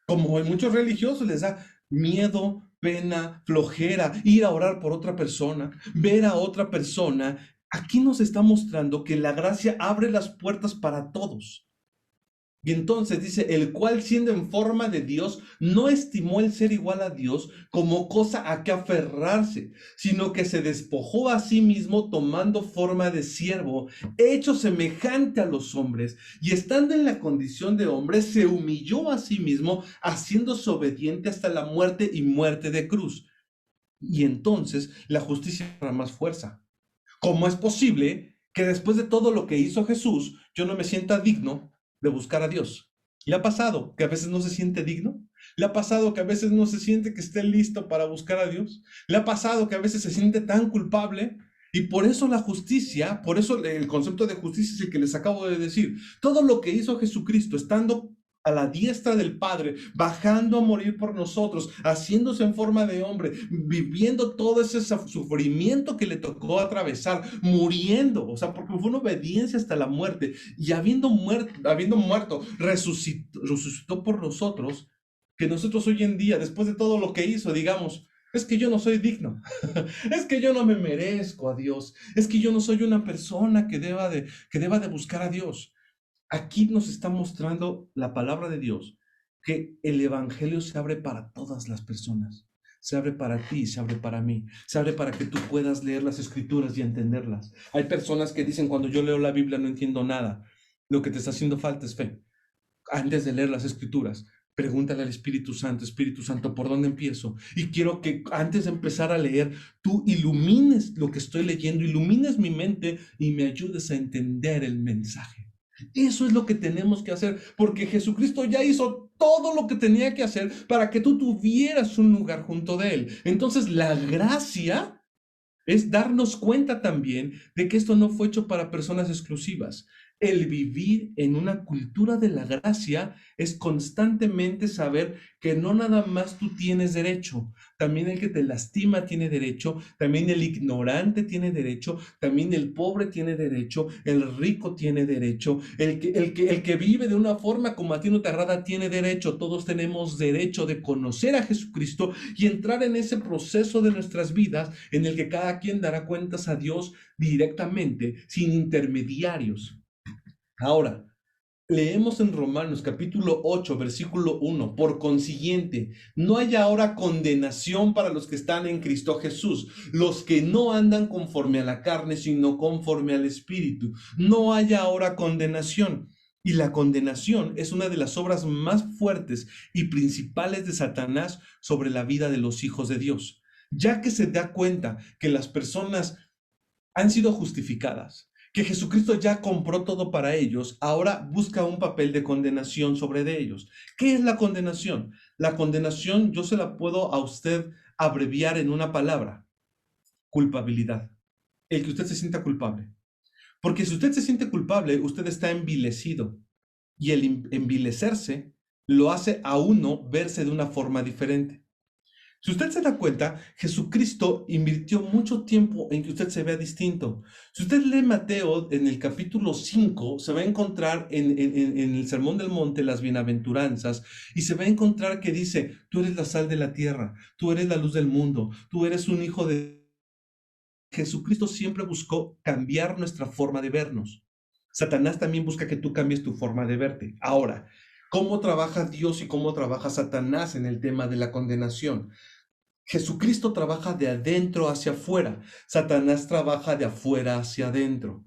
Como en muchos religiosos les da miedo, pena, flojera, ir a orar por otra persona, ver a otra persona. Aquí nos está mostrando que la gracia abre las puertas para todos. Y entonces dice, el cual siendo en forma de Dios, no estimó el ser igual a Dios como cosa a que aferrarse, sino que se despojó a sí mismo tomando forma de siervo, hecho semejante a los hombres, y estando en la condición de hombre, se humilló a sí mismo, haciéndose obediente hasta la muerte y muerte de cruz. Y entonces la justicia tendrá más fuerza. ¿Cómo es posible que después de todo lo que hizo Jesús, yo no me sienta digno de buscar a Dios? ¿Le ha pasado que a veces no se siente digno? ¿Le ha pasado que a veces no se siente que esté listo para buscar a Dios? ¿Le ha pasado que a veces se siente tan culpable? Y por eso la justicia, por eso el concepto de justicia es el que les acabo de decir. Todo lo que hizo Jesucristo, estando a la diestra del Padre, bajando a morir por nosotros, haciéndose en forma de hombre, viviendo todo ese sufrimiento que le tocó atravesar, muriendo, o sea, porque fue una obediencia hasta la muerte, y habiendo muerto, resucitó por nosotros, que nosotros hoy en día, después de todo lo que hizo, digamos, es que yo no soy digno, es que yo no me merezco a Dios, es que yo no soy una persona que deba de buscar a Dios. Aquí nos está mostrando la palabra de Dios, que el evangelio se abre para todas las personas. Se abre para ti, se abre para mí, se abre para que tú puedas leer las escrituras y entenderlas. Hay personas que dicen, cuando yo leo la Biblia no entiendo nada. Lo que te está haciendo falta es fe. Antes de leer las escrituras, pregúntale al Espíritu Santo, ¿por dónde empiezo? Y quiero que antes de empezar a leer, tú ilumines lo que estoy leyendo, ilumines mi mente y me ayudes a entender el mensaje. Eso es lo que tenemos que hacer, porque Jesucristo ya hizo todo lo que tenía que hacer para que tú tuvieras un lugar junto de Él. Entonces, la gracia es darnos cuenta también de que esto no fue hecho para personas exclusivas. El vivir en una cultura de la gracia es constantemente saber que no nada más tú tienes derecho, también el que te lastima tiene derecho, también el ignorante tiene derecho, también el pobre tiene derecho, el rico tiene derecho, el que vive de una forma como a ti no te agrada tiene derecho. Todos tenemos derecho de conocer a Jesucristo y entrar en ese proceso de nuestras vidas en el que cada quien dará cuentas a Dios directamente, sin intermediarios. Ahora, leemos en Romanos capítulo 8, versículo 1, por consiguiente, no hay ahora condenación para los que están en Cristo Jesús, los que no andan conforme a la carne, sino conforme al Espíritu. No hay ahora condenación. Y la condenación es una de las obras más fuertes y principales de Satanás sobre la vida de los hijos de Dios, ya que se da cuenta que las personas han sido justificadas, que Jesucristo ya compró todo para ellos, ahora busca un papel de condenación sobre de ellos. ¿Qué es la condenación? La condenación yo se la puedo a usted abreviar en una palabra: culpabilidad. El que usted se sienta culpable. Porque si usted se siente culpable, usted está envilecido. Y el envilecerse lo hace a uno verse de una forma diferente. Si usted se da cuenta, Jesucristo invirtió mucho tiempo en que usted se vea distinto. Si usted lee Mateo en el capítulo 5, se va a encontrar en el Sermón del Monte las bienaventuranzas, y se va a encontrar que dice, tú eres la sal de la tierra, tú eres la luz del mundo, tú eres un hijo de Jesucristo siempre buscó cambiar nuestra forma de vernos. Satanás también busca que tú cambies tu forma de verte. Ahora, ¿cómo trabaja Dios y cómo trabaja Satanás en el tema de la condenación? Jesucristo trabaja de adentro hacia afuera. Satanás trabaja de afuera hacia adentro.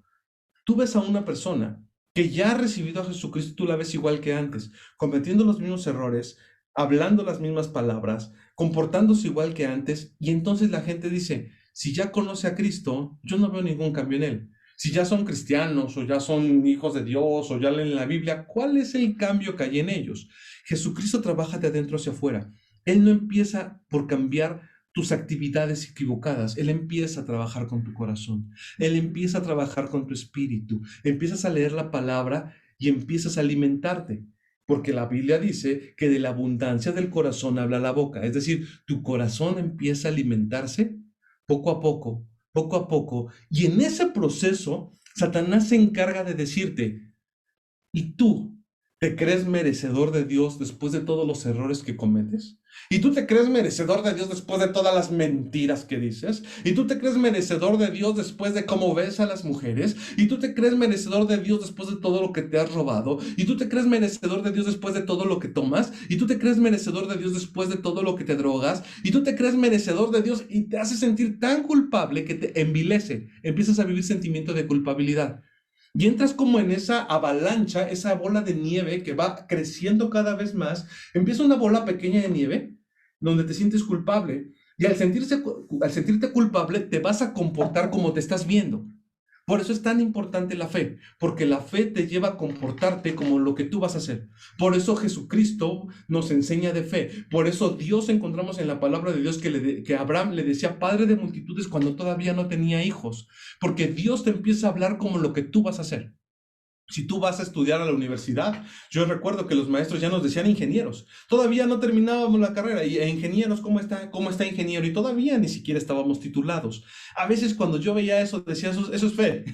Tú ves a una persona que ya ha recibido a Jesucristo, tú la ves igual que antes, cometiendo los mismos errores, hablando las mismas palabras, comportándose igual que antes, y entonces la gente dice, si ya conoce a Cristo, yo no veo ningún cambio en él. Si ya son cristianos o ya son hijos de Dios o ya leen la Biblia, ¿cuál es el cambio que hay en ellos? Jesucristo trabaja de adentro hacia afuera. Él no empieza por cambiar tus actividades equivocadas. Él empieza a trabajar con tu corazón. Él empieza a trabajar con tu espíritu. Empiezas a leer la palabra y empiezas a alimentarte. Porque la Biblia dice que de la abundancia del corazón habla la boca. Es decir, tu corazón empieza a alimentarse poco a poco, poco a poco. Y en ese proceso, Satanás se encarga de decirte, ¿y tú te crees merecedor de Dios después de todos los errores que cometes? ¿Y tú te crees merecedor de Dios después de todas las mentiras que dices? ¿Y tú te crees merecedor de Dios después de cómo ves a las mujeres? ¿Y tú te crees merecedor de Dios después de todo lo que te has robado? ¿Y tú te crees merecedor de Dios después de todo lo que tomas? ¿Y tú te crees merecedor de Dios después de todo lo que te drogas? ¿Y tú te crees merecedor de Dios y te hace sentir tan culpable que te envilece? Empiezas a vivir sentimiento de culpabilidad. Y entras como en esa avalancha, esa bola de nieve que va creciendo cada vez más. Empieza una bola pequeña de nieve donde te sientes culpable. Y al sentirte culpable, te vas a comportar como te estás viendo. Por eso es tan importante la fe, porque la fe te lleva a comportarte como lo que tú vas a hacer. Por eso Jesucristo nos enseña de fe. Por eso Dios encontramos en la palabra de Dios que Abraham le decía padre de multitudes cuando todavía no tenía hijos. Porque Dios te empieza a hablar como lo que tú vas a hacer. Si tú vas a estudiar a la universidad, yo recuerdo que los maestros ya nos decían ingenieros. Todavía no terminábamos la carrera y ingenieros, ¿cómo está ingeniero? Y todavía ni siquiera estábamos titulados. A veces cuando yo veía eso, decía, eso es fe,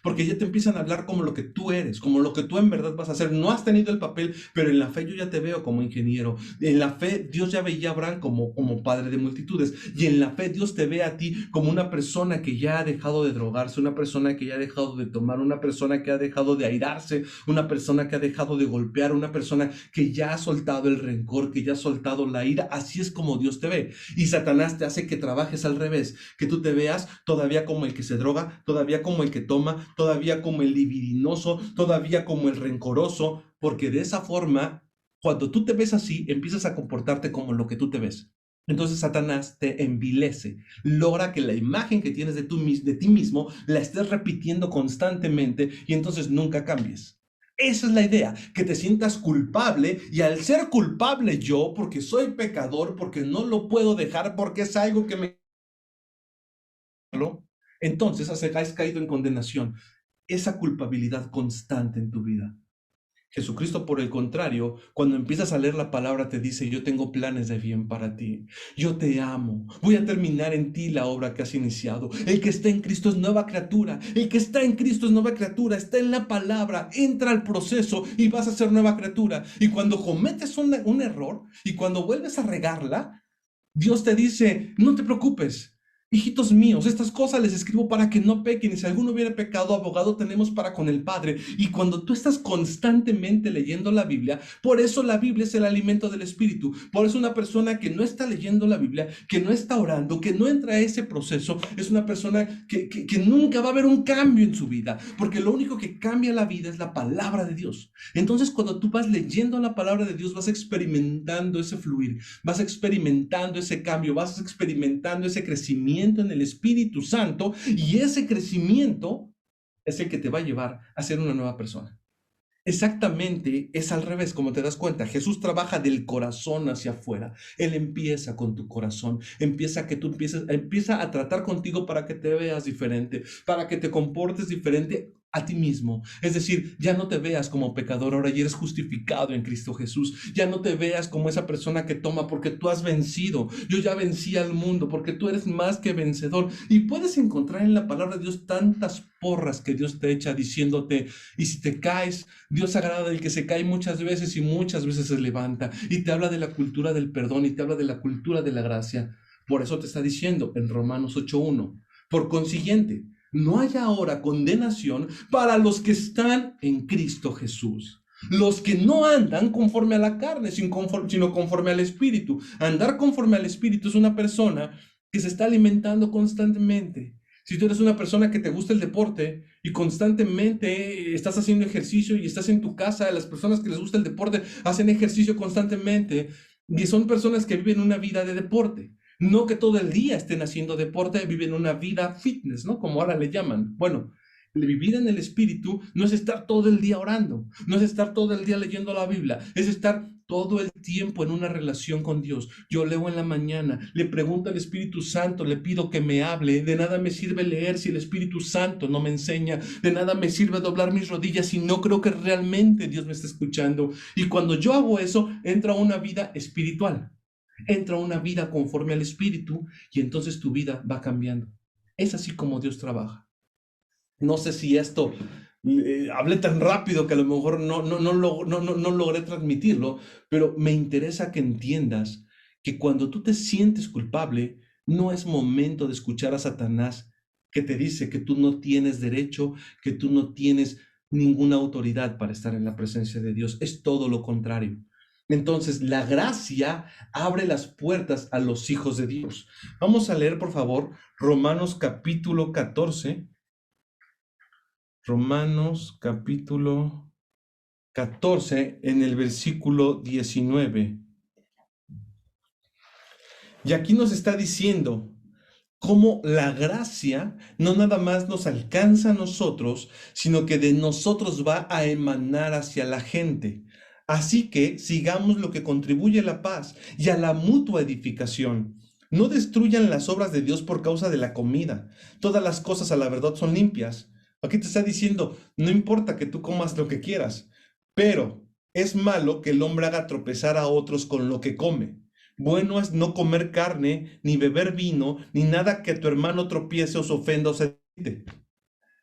porque ya te empiezan a hablar como lo que tú eres, como lo que tú en verdad vas a hacer. No has tenido el papel, pero en la fe yo ya te veo como ingeniero. En la fe Dios ya veía a Abraham como padre de multitudes. Y en la fe Dios te ve a ti como una persona que ya ha dejado de drogarse, una persona que ya ha dejado de tomar, una persona que ha dejado de airearse, una persona que ha dejado de golpear, una persona que ya ha soltado el rencor, que ya ha soltado la ira. Así es como Dios te ve. Y Satanás te hace que trabajes al revés, que tú te veas todavía como el que se droga, todavía como el que toma, todavía como el libidinoso, todavía como el rencoroso, porque de esa forma, cuando tú te ves así, empiezas a comportarte como lo que tú te ves. Entonces Satanás te envilece, logra que la imagen que tienes de ti mismo la estés repitiendo constantemente y entonces nunca cambies. Esa es la idea, que te sientas culpable y al ser culpable yo, porque soy pecador, porque no lo puedo dejar, porque es algo que me... Entonces has caído en condenación. Esa culpabilidad constante en tu vida. Jesucristo, por el contrario, cuando empiezas a leer la palabra, te dice, yo tengo planes de bien para ti. Yo te amo. Voy a terminar en ti la obra que has iniciado. El que está en Cristo es nueva criatura. El que está en Cristo es nueva criatura. Está en la palabra. Entra al proceso y vas a ser nueva criatura. Y cuando cometes un error y cuando vuelves a regarla, Dios te dice, no te preocupes. Hijitos míos, estas cosas les escribo para que no pequen, y si alguno hubiera pecado, abogado tenemos para con el Padre. Y cuando tú estás constantemente leyendo la Biblia, por eso la Biblia es el alimento del Espíritu. Por eso una persona que no está leyendo la Biblia, que no está orando, que no entra a ese proceso, es una persona que nunca va a haber un cambio en su vida, porque lo único que cambia la vida es la palabra de Dios. Entonces, cuando tú vas leyendo la palabra de Dios, vas experimentando ese fluir, vas experimentando ese cambio, vas experimentando ese crecimiento en el Espíritu Santo, y ese crecimiento es el que te va a llevar a ser una nueva persona. Exactamente, es al revés, como te das cuenta. Jesús trabaja del corazón hacia afuera. Él empieza con tu corazón, empieza a tratar contigo para que te veas diferente, para que te comportes diferente a ti mismo. Es decir, ya no te veas como pecador, ahora ya eres justificado en Cristo Jesús. Ya no te veas como esa persona que toma porque tú has vencido. Yo ya vencí al mundo porque tú eres más que vencedor. Y puedes encontrar en la palabra de Dios tantas porras que Dios te echa diciéndote, y si te caes, Dios agrada del que se cae muchas veces y muchas veces se levanta. Y te habla de la cultura del perdón y te habla de la cultura de la gracia. Por eso te está diciendo en Romanos 8:1, Por consiguiente, no hay ahora condenación para los que están en Cristo Jesús. Los que no andan conforme a la carne, sino conforme al Espíritu. Andar conforme al Espíritu es una persona que se está alimentando constantemente. Si tú eres una persona que te gusta el deporte y constantemente estás haciendo ejercicio y estás en tu casa, las personas que les gusta el deporte hacen ejercicio constantemente y son personas que viven una vida de deporte. No que todo el día estén haciendo deporte, viven una vida fitness, ¿no? Como ahora le llaman. Bueno, vivir en el Espíritu no es estar todo el día orando, no es estar todo el día leyendo la Biblia, es estar todo el tiempo en una relación con Dios. Yo leo en la mañana, le pregunto al Espíritu Santo, le pido que me hable. De nada me sirve leer si el Espíritu Santo no me enseña. De nada me sirve doblar mis rodillas si no creo que realmente Dios me está escuchando. Y cuando yo hago eso, entro a una vida espiritual. Entra a una vida conforme al Espíritu y entonces tu vida va cambiando. Es así como Dios trabaja. No sé si esto hablé tan rápido que a lo mejor no logré transmitirlo, pero me interesa que entiendas que cuando tú te sientes culpable, no es momento de escuchar a Satanás que te dice que tú no tienes derecho, que tú no tienes ninguna autoridad para estar en la presencia de Dios. Es todo lo contrario. Entonces, la gracia abre las puertas a los hijos de Dios. Vamos a leer, por favor, Romanos capítulo 14. Romanos capítulo 14 en el versículo 19. Y aquí nos está diciendo cómo la gracia no nada más nos alcanza a nosotros, sino que de nosotros va a emanar hacia la gente. Así que sigamos lo que contribuye a la paz y a la mutua edificación. No destruyan las obras de Dios por causa de la comida. Todas las cosas a la verdad son limpias. Aquí te está diciendo, no importa que tú comas lo que quieras, pero es malo que el hombre haga tropezar a otros con lo que come. Bueno es no comer carne, ni beber vino, ni nada que tu hermano tropiece o se ofenda o se irrite.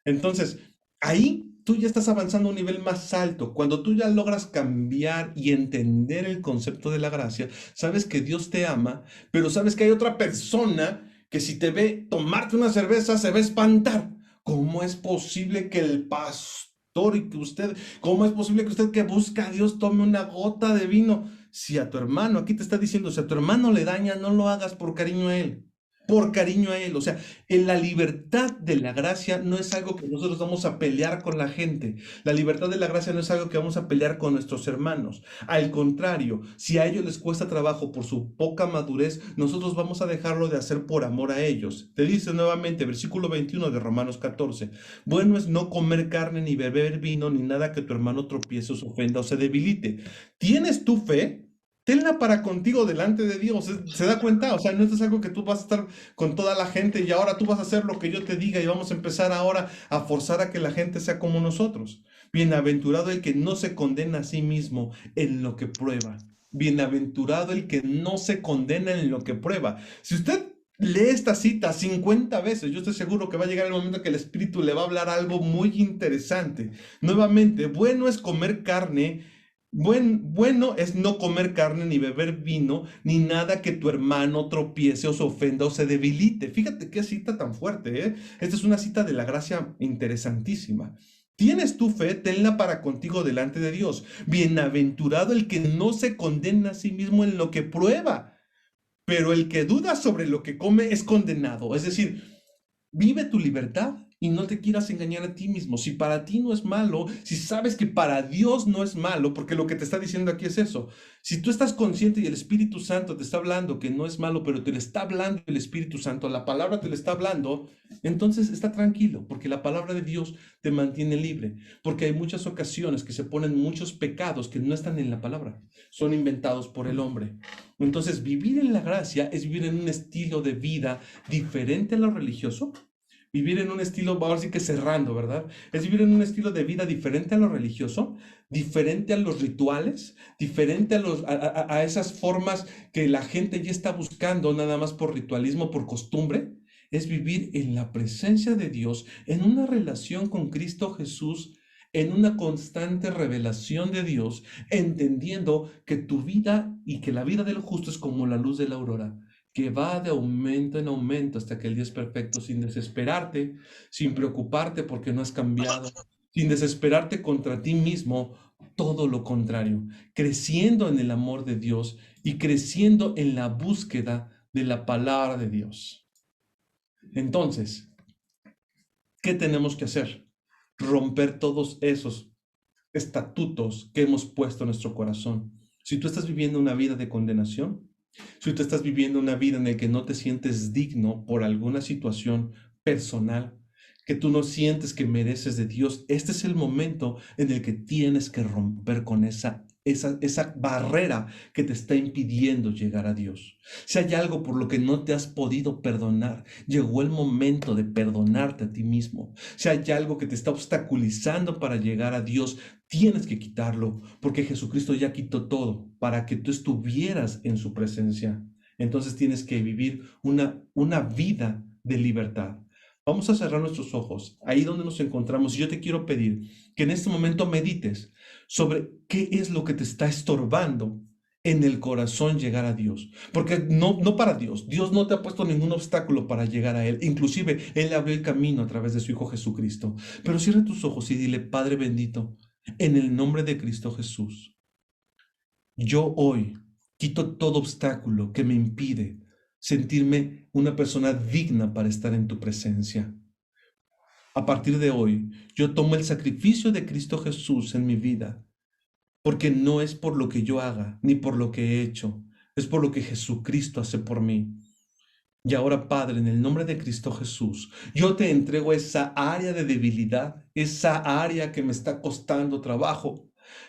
Entonces, ahí tú ya estás avanzando a un nivel más alto. Cuando tú ya logras cambiar y entender el concepto de la gracia, sabes que Dios te ama, pero sabes que hay otra persona que si te ve tomarte una cerveza se va a espantar. ¿Cómo es posible que el pastor y que usted, cómo es posible que usted que busca a Dios tome una gota de vino? Si a tu hermano, aquí te está diciendo, si a tu hermano le daña, no lo hagas por cariño a él. Por cariño a él. O sea, en la libertad de la gracia no es algo que nosotros vamos a pelear con la gente. La libertad de la gracia no es algo que vamos a pelear con nuestros hermanos. Al contrario, si a ellos les cuesta trabajo por su poca madurez, nosotros vamos a dejarlo de hacer por amor a ellos. Te dice nuevamente, versículo 21 de Romanos 14, bueno es no comer carne, ni beber vino, ni nada que tu hermano tropiece o se ofenda o se debilite. ¿Tienes tu fe? Tenla para contigo delante de Dios. ¿Se da cuenta? O sea, no es algo que tú vas a estar con toda la gente y ahora tú vas a hacer lo que yo te diga y vamos a empezar ahora a forzar a que la gente sea como nosotros. Bienaventurado el que no se condena a sí mismo en lo que prueba. Bienaventurado el que no se condena en lo que prueba. Si usted lee esta cita 50 veces, yo estoy seguro que va a llegar el momento que el Espíritu le va a hablar algo muy interesante. Nuevamente, bueno es comer carne. Bueno es no comer carne, ni beber vino, ni nada que tu hermano tropiece o se ofenda o se debilite. Fíjate qué cita tan fuerte, ¿eh? Esta es una cita de la gracia interesantísima. Tienes tu fe, tenla para contigo delante de Dios. Bienaventurado el que no se condena a sí mismo en lo que prueba, pero el que duda sobre lo que come es condenado. Es decir, vive tu libertad y no te quieras engañar a ti mismo. Si para ti no es malo, si sabes que para Dios no es malo, porque lo que te está diciendo aquí es eso. Si tú estás consciente y el Espíritu Santo te está hablando que no es malo, pero te lo está hablando el Espíritu Santo, la palabra te lo está hablando, entonces está tranquilo, porque la palabra de Dios te mantiene libre. Porque hay muchas ocasiones que se ponen muchos pecados que no están en la palabra, son inventados por el hombre. Entonces, vivir en la gracia es vivir en un estilo de vida diferente a lo religioso. Vivir en un estilo, vamos a decir que cerrando, ¿verdad? Es vivir en un estilo de vida diferente a lo religioso, diferente a los rituales, diferente a esas formas que la gente ya está buscando nada más por ritualismo, por costumbre. Es vivir en la presencia de Dios, en una relación con Cristo Jesús, en una constante revelación de Dios, entendiendo que tu vida y que la vida del justo es como la luz de la aurora, que va de aumento en aumento hasta que el día es perfecto, sin desesperarte, sin preocuparte porque no has cambiado, sin desesperarte contra ti mismo, todo lo contrario, creciendo en el amor de Dios y creciendo en la búsqueda de la palabra de Dios. Entonces, ¿qué tenemos que hacer? Romper todos esos estatutos que hemos puesto en nuestro corazón. Si tú estás viviendo una vida de condenación, si tú estás viviendo una vida en la que no te sientes digno por alguna situación personal, que tú no sientes que mereces de Dios, este es el momento en el que tienes que romper con esa barrera que te está impidiendo llegar a Dios. Si hay algo por lo que no te has podido perdonar, llegó el momento de perdonarte a ti mismo. Si hay algo que te está obstaculizando para llegar a Dios, tienes que quitarlo, porque Jesucristo ya quitó todo para que tú estuvieras en su presencia. Entonces tienes que vivir una vida de libertad. Vamos a cerrar nuestros ojos, ahí donde nos encontramos. Y yo te quiero pedir que en este momento medites sobre qué es lo que te está estorbando en el corazón llegar a Dios. Porque no para Dios. Dios no te ha puesto ningún obstáculo para llegar a Él. Inclusive, Él abrió el camino a través de su Hijo Jesucristo. Pero cierra tus ojos y dile, Padre bendito, en el nombre de Cristo Jesús, yo hoy quito todo obstáculo que me impide sentirme una persona digna para estar en tu presencia. A partir de hoy, yo tomo el sacrificio de Cristo Jesús en mi vida, porque no es por lo que yo haga, ni por lo que he hecho, es por lo que Jesucristo hace por mí. Y ahora, Padre, en el nombre de Cristo Jesús, yo te entrego esa área de debilidad, esa área que me está costando trabajo.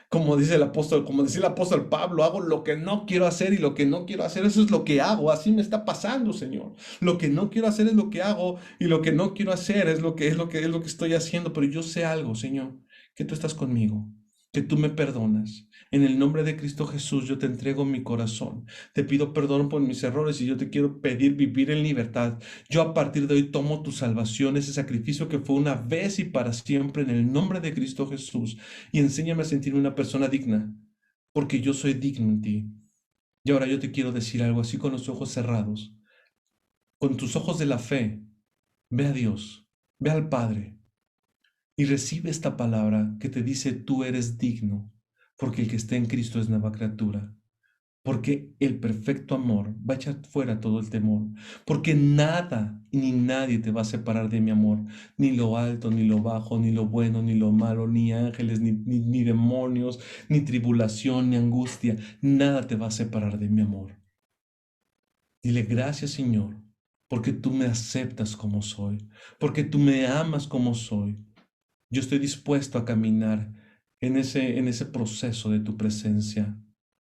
Como dice el apóstol, como decía el apóstol Pablo, hago lo que no quiero hacer y lo que no quiero hacer, eso es lo que hago. Así me está pasando, Señor. Lo que no quiero hacer es lo que hago y lo que no quiero hacer es lo que estoy haciendo. Pero yo sé algo, Señor, que tú estás conmigo, que tú me perdonas. En el nombre de Cristo Jesús, yo te entrego mi corazón. Te pido perdón por mis errores y yo te quiero pedir vivir en libertad. Yo a partir de hoy tomo tu salvación, ese sacrificio que fue una vez y para siempre en el nombre de Cristo Jesús. Y enséñame a sentirme una persona digna, porque yo soy digno en ti. Y ahora yo te quiero decir algo así con los ojos cerrados. Con tus ojos de la fe, ve a Dios, ve al Padre y recibe esta palabra que te dice tú eres digno, porque el que está en Cristo es nueva criatura. Porque el perfecto amor va a echar fuera todo el temor. Porque nada ni nadie te va a separar de mi amor. Ni lo alto, ni lo bajo, ni lo bueno, ni lo malo, ni ángeles, ni demonios, ni tribulación, ni angustia. Nada te va a separar de mi amor. Dile gracias, Señor, porque tú me aceptas como soy. Porque tú me amas como soy. Yo estoy dispuesto a caminar en ese proceso de tu presencia.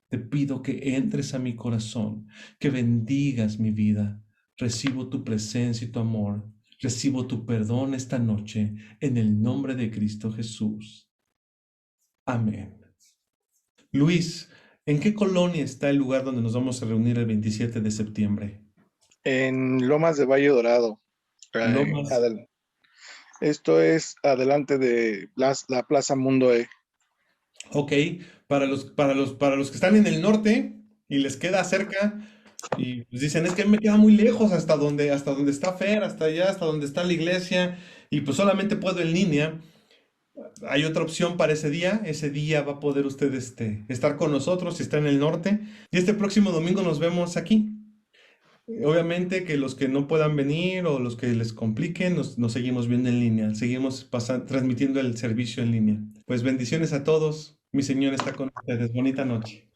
Te pido que entres a mi corazón, que bendigas mi vida. Recibo tu presencia y tu amor. Recibo tu perdón esta noche en el nombre de Cristo Jesús. Amén. Luis, ¿en qué colonia está el lugar donde nos vamos a reunir el 27 de septiembre? En Lomas de Valle Dorado. Lomas. Esto es adelante de la Plaza Mundo E. Ok, para los que están en el norte y les queda cerca y pues dicen, es que me queda muy lejos hasta donde está Fer, hasta allá, hasta donde está la iglesia y pues solamente puedo en línea. Hay otra opción para ese día va a poder usted estar con nosotros si está en el norte y este próximo domingo nos vemos aquí. Obviamente que los que no puedan venir o los que les compliquen, nos seguimos viendo en línea, seguimos transmitiendo el servicio en línea. Pues bendiciones a todos, mi Señor está con ustedes, bonita noche.